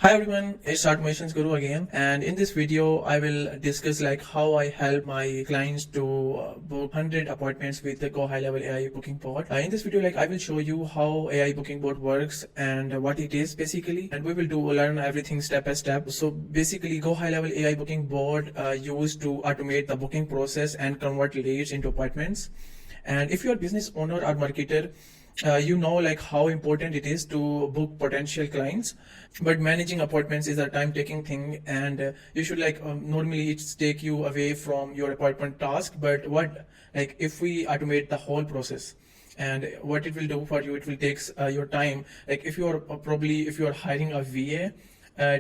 Hi everyone, it's automationsguru again, and in this video I will discuss like how I help my clients to book 100 appointments with the GoHighLevel AI booking bot. In this video, I will show you how AI booking bot works and what it is basically, and we will learn everything step by step. So basically, GoHighLevel AI booking bot used to automate the booking process and convert leads into appointments. And if you're a business owner or marketer, you know like how important it is to book potential clients, but managing appointments is a time-taking thing, and you should normally it's take you away from your appointment task. But what if we automate the whole process, and what it will do for you, it will takes your time. Like if you're if you're hiring a VA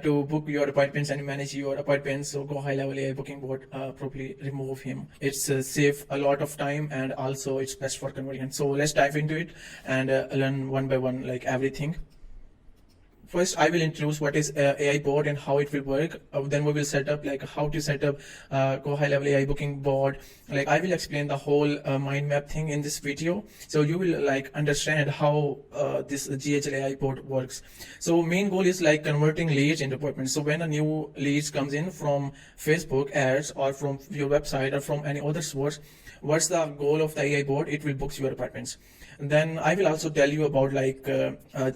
to book your appointments and manage your appointments, so GoHighLevel AI booking bot probably remove him. It's save a lot of time, and also it's best for conversion. So let's dive into it and learn one by one like everything. First, I will introduce what is AI bot and how it will work. Then we will set up like how to set up GoHighLevel AI booking bot. Like I will explain the whole mind map thing in this video, so you will like understand how this GHL AI bot works. So main goal is like converting leads into appointments. So when a new leads comes in from Facebook ads or from your website or from any other source, what's the goal of the AI bot? It will book your appointments. And then I will also tell you about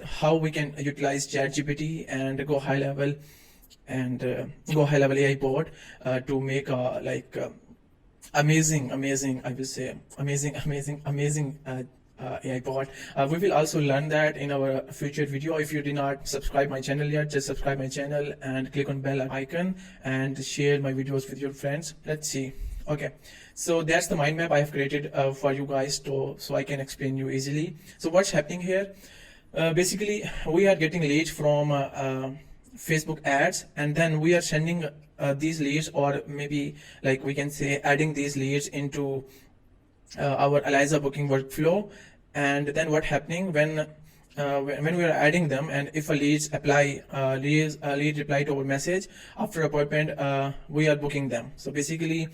how we can utilize ChatGPT and GoHighLevel and GoHighLevel AI bot to make amazing I will say amazing AI bot. We will also learn that in our future video. If you did not subscribe my channel yet, just subscribe my channel and click on bell icon and share my videos with your friends. Let's see. Okay, so that's the mind map I have created for you guys so I can explain you easily. So what's happening here? Basically, we are getting leads from Facebook ads, and then we are sending these leads, or maybe like we can say adding these leads into our Eliza booking workflow. And then what happening when we are adding them, and if a lead reply to our message after appointment, we are booking them. So basically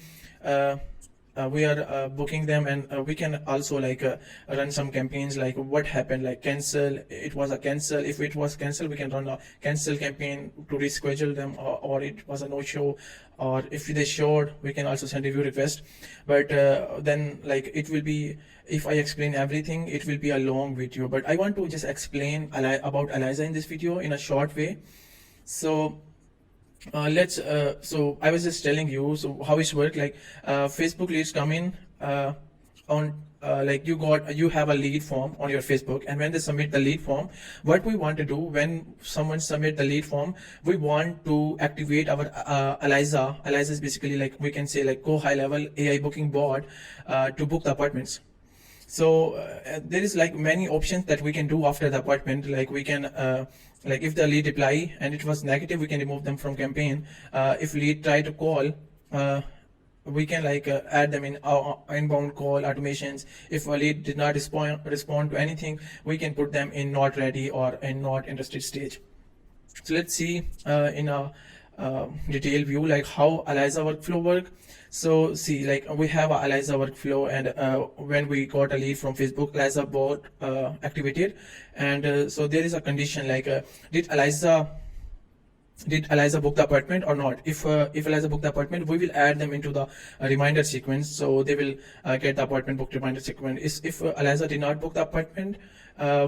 we are booking them, and we can also run some campaigns like what happened, like cancel, it was a cancel. If it was cancel, we can run a cancel campaign to reschedule them, or it was a no-show, or if they showed, we can also send review request. But then it will be, if I explain everything, it will be a long video, but I want to just explain about Eliza in this video in a short way. So so I was just telling you so how it works. Facebook leads come in on you have a lead form on your Facebook, and when they submit the lead form, what we want to do when someone submit the lead form, we want to activate our Eliza is basically we can say GoHighLevel AI booking bot to book the appointments. So there is many options that we can do after the appointment. We can if the lead reply and it was negative, we can remove them from campaign. If lead try to call, we can add them in our inbound call automations. If a lead did not respond to anything, we can put them in not ready or in not interested stage. So let's see in a detailed view how Eliza workflow work. So see, we have a Eliza workflow, and when we got a lead from Facebook, Eliza bot activated, and so there is a condition did Eliza book the appointment or not. If Eliza book the appointment, we will add them into the reminder sequence, so they will get the appointment booked reminder sequence. If Eliza did not book the appointment,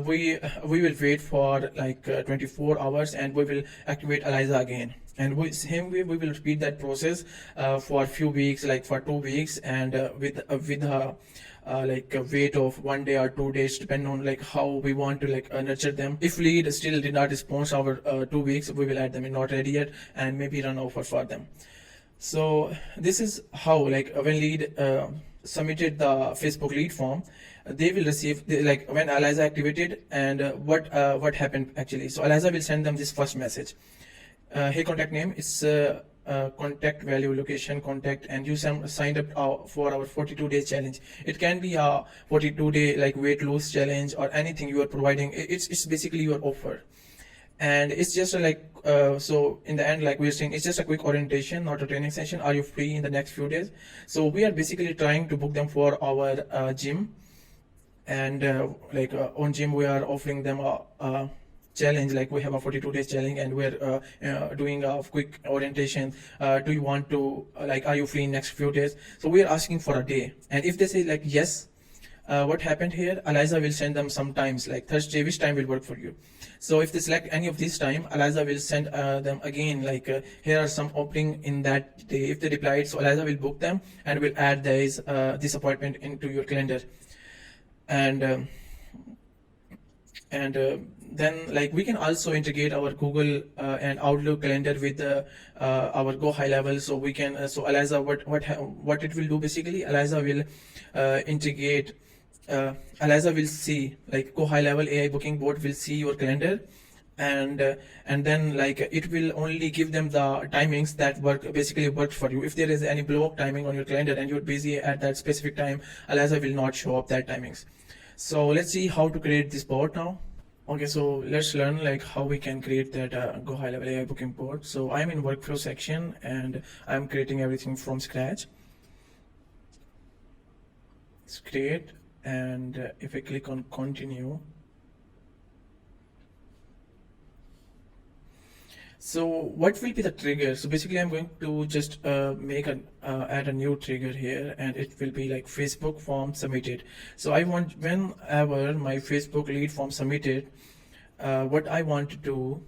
we will wait for 24 hours, and we will activate Eliza again, and same way we will repeat that process for a few weeks, for 2 weeks, and with a wait of 1 day or 2 days, depending on how we want to nurture them. If lead still did not respond our 2 weeks, we will add them in not ready yet and maybe run offer for them. So this is how when lead submitted the Facebook lead form, they will receive when Eliza activated, and what happened actually. So Eliza will send them this first message. Hey, contact name, it's contact value, location, contact, and you signed up for our 42-day challenge. It can be a 42-day weight loss challenge or anything you are providing. It's basically your offer, and it's just so in the end, we're saying it's just a quick orientation, not a training session. Are you free in the next few days? So we are basically trying to book them for our gym, and on gym we are offering them a challenge, like we have a 42 days challenge, and we're doing a quick orientation. Do you want to like, are you free in next few days? So we are asking for a day, and if they say like yes, what happened here, Eliza will send them sometimes like Thursday, which time will work for you. So if they select any of this time, Eliza will send them again like here are some opening in that day. If they reply it, so Eliza will book them and will add this appointment into your calendar. And then like we can also integrate our Google and Outlook calendar with our GoHighLevel. So we can so Eliza, what it will do basically, Eliza will integrate Eliza will see, like GoHighLevel AI booking board will see your calendar, and then like it will only give them the timings that basically work for you. If there is any block timing on your calendar and you're busy at that specific time, Eliza will not show up that timings. So let's see how to create this board now. Okay, so let's learn like how we can create that GoHighLevel AI booking board. So I'm in workflow section and I'm creating everything from scratch. It's create, and if I click on continue, so what will be the trigger? So basically I'm going to just add a new trigger here, and it will be like Facebook form submitted. So I want, whenever my Facebook lead form submitted, what I want to do,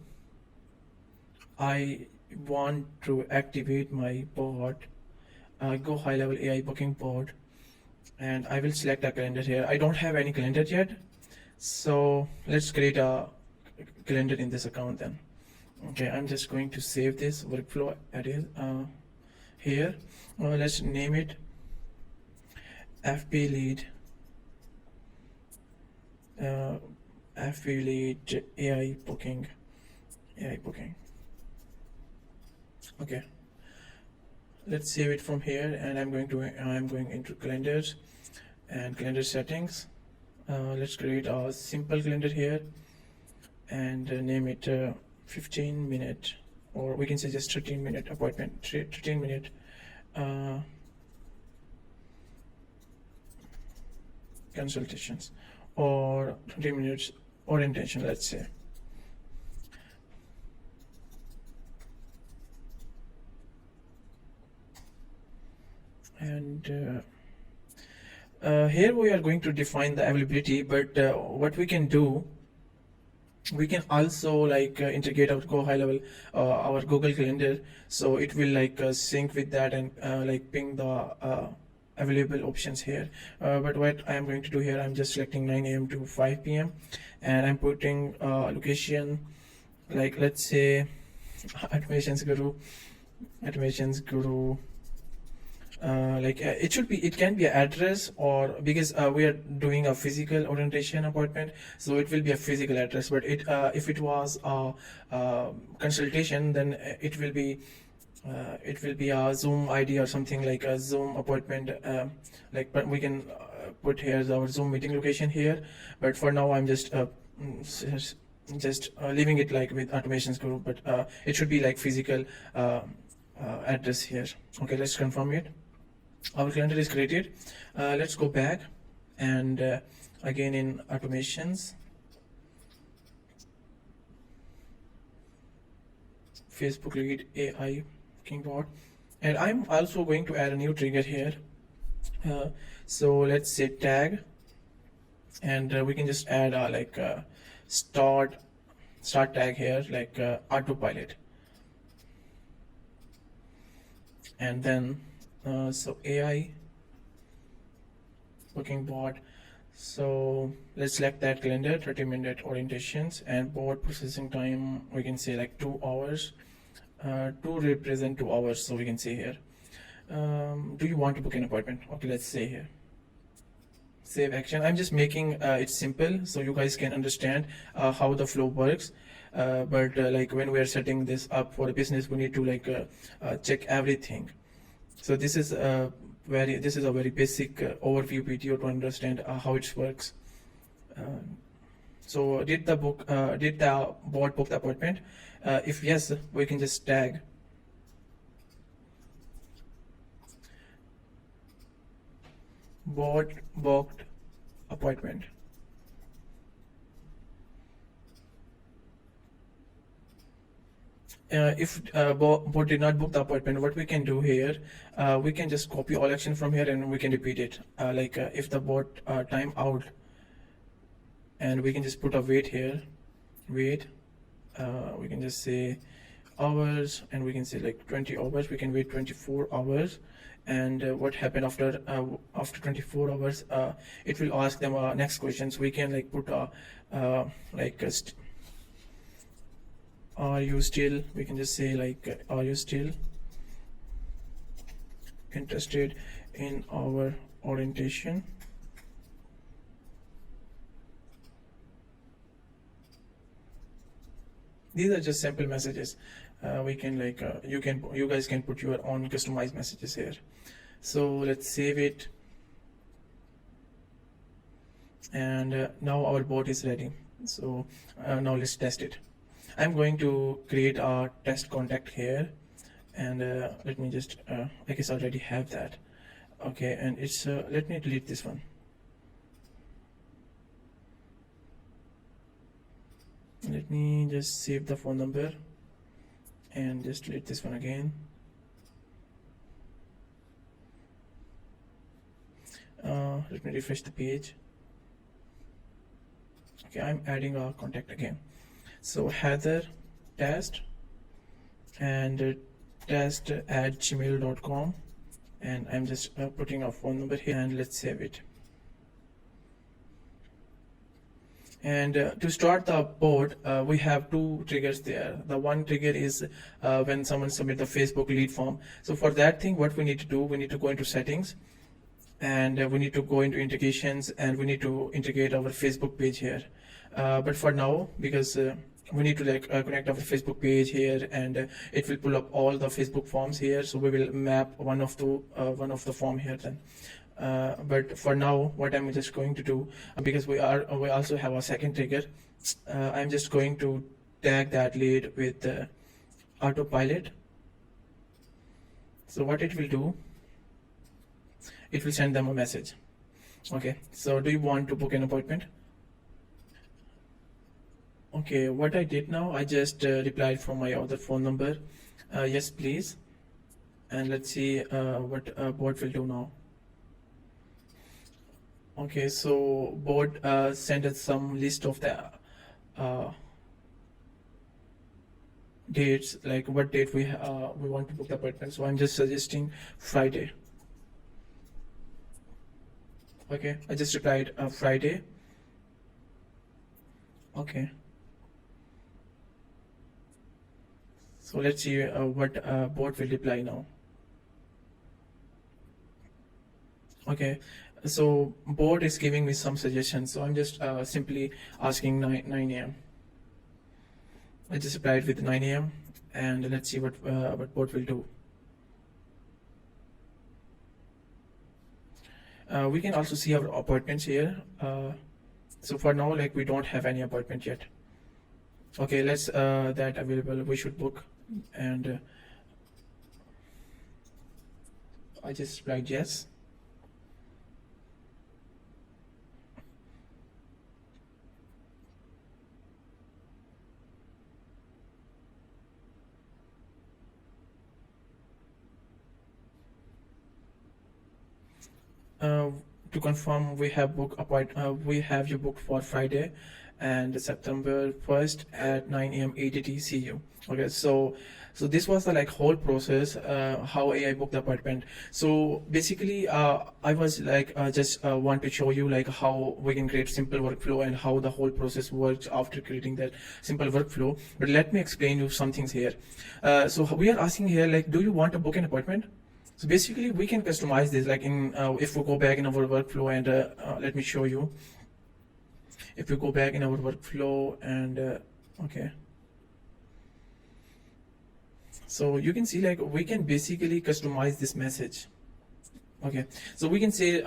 I want to activate my bot, GoHighLevel AI booking board, and I will select a calendar here. I don't have any calendar yet, so let's create a calendar in this account then. Okay, I'm just going to save this workflow here. Let's name it FB lead AI booking. Okay, let's save it from here, and I'm going into calendars and calendar settings. Let's create a simple calendar here and name it 15-minute, or we can say just 13-minute appointment, 13-minute consultations, or 20 minutes orientation, let's say. And here we are going to define the availability, but what we can do, we can also like integrate our GoHighLevel our Google Calendar, so it will like sync with that and like ping the available options here. But what I am going to do here, I'm just selecting 9 a.m. to 5 p.m. and I'm putting location, like let's say automations guru, it can be an address, or because we are doing a physical orientation appointment, so it will be a physical address. But if it was a consultation, then it will be a Zoom ID or something, like a Zoom appointment, but we can put here our Zoom meeting location here. But for now I'm just leaving it like with automations guru, but it should be like physical address here. Okay, let's confirm it. Our calendar is created. Let's go back, and again in automations, Facebook lead AI booking bot, and I'm also going to add a new trigger here. So let's say tag, and we can just add like start tag here, like autopilot, and then so AI booking bot. So let's select that calendar, 30-minute orientations, and board processing time, we can say like 2 hours, to represent 2 hours. So we can say here, do you want to book an appointment? Okay, let's say here save action. I'm just making it simple so you guys can understand how the flow works. But like when we are setting this up for a business, we need to like check everything. So this is a very basic overview video to understand how it works. So did the bot book the appointment? If yes, we can just tag bot booked appointment. if bot did not book the appointment, what we can do here, we can just copy all action from here and we can repeat it. If the bot time out, and we can just put a wait here, wait, we can just say hours, and we can say like 20 hours, we can wait 24 hours. And what happened after 24 hours, it will ask them next questions. We can like put are you still, we can just say like are you still interested in our orientation? These are just simple messages. We can like you guys can put your own customized messages here. So let's save it, and now our bot is ready. So now let's test it. I'm going to create a test contact here, and let me just I guess I already have that. Okay, and it's let me delete this one. Let me just save the phone number and just delete this one again. Let me refresh the page. Okay, I'm adding a contact again. So Heather test, and test at gmail.com, and I'm just putting a phone number here, and let's save it. And to start the bot, we have two triggers there. The one trigger is when someone submit the Facebook lead form. So for that thing, what we need to do, we need to go into settings, and we need to go into integrations, and we need to integrate our Facebook page here. But for now, because we need to like connect our Facebook page here, and it will pull up all the Facebook forms here. So we will map one of the form here then. But for now, what I'm just going to do, because we also have a second trigger, I'm just going to tag that lead with autopilot. So what it will do, it will send them a message. Okay, so do you want to book an appointment? Okay, what I did now, I just replied from my other phone number, yes please, and let's see what bot will do now. Okay, so bot sent us some list of the dates, like what date we want to book the appointment. So I'm just suggesting Friday. Okay, I just replied Friday. Okay, so let's see what bot will reply now. Okay, so bot is giving me some suggestions, so I'm just simply asking 9 a.m. I just replied with 9 a.m. and let's see what bot will do. We can also see our appointments here. So for now, like we don't have any appointment yet. Okay, let's that available, we should book, and I just replied yes. To confirm, we have we have you booked for Friday and September 1st at 9 a.m. ADT. See you. Okay, so this was the like whole process, how AI booked the appointment. So basically, I was like just want to show you like how we can create simple workflow and how the whole process works after creating that simple workflow. But let me explain you some things here. So we are asking here like, do you want to book an appointment? So basically, we can customize this like in if we go back in our workflow, and let me show you. If we go back in our workflow, and okay, so you can see like we can basically customize this message. Okay, so we can say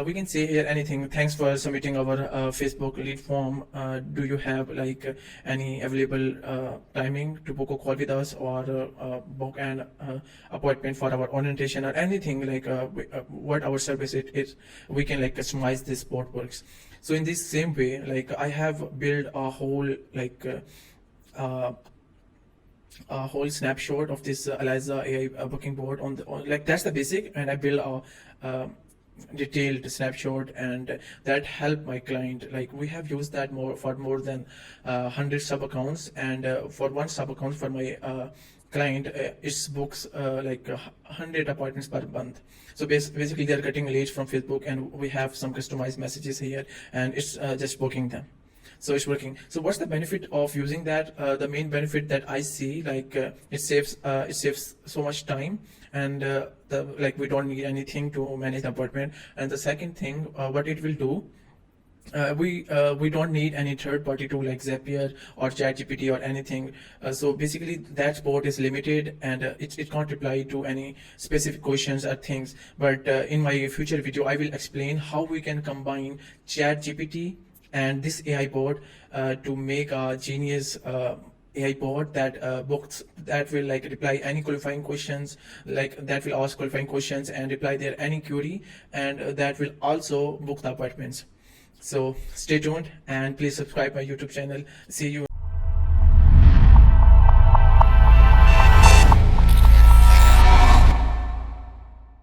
we can say here anything. Thanks for submitting our Facebook lead form. Do you have like any available timing to book a call with us, or book an appointment for our orientation, or anything like what our service it is? We can like customize this bot works. So in this same way, like I have built a whole like a whole snapshot of this Eliza AI booking board like that's the basic, and I build a detailed snapshot, and that help my client. Like we have used that more than 100 sub accounts, and for one sub account for my client, it's books like 100 appointments per month. So basically they're getting leads from Facebook, and we have some customized messages here, and it's just booking them. So it's working. So what's the benefit of using that? The main benefit that I see, like it saves so much time, and like we don't need anything to manage the appointment. And the second thing, what it will do, we don't need any third party tool like Zapier or ChatGPT or anything. So basically that bot is limited, and it can't reply to any specific questions or things. But in my future video I will explain how we can combine ChatGPT and this AI bot to make a genius AI bot that books, that will like reply any qualifying questions, like that will ask qualifying questions and reply their any query, and that will also book the appointments. So stay tuned and please subscribe my YouTube channel. See you.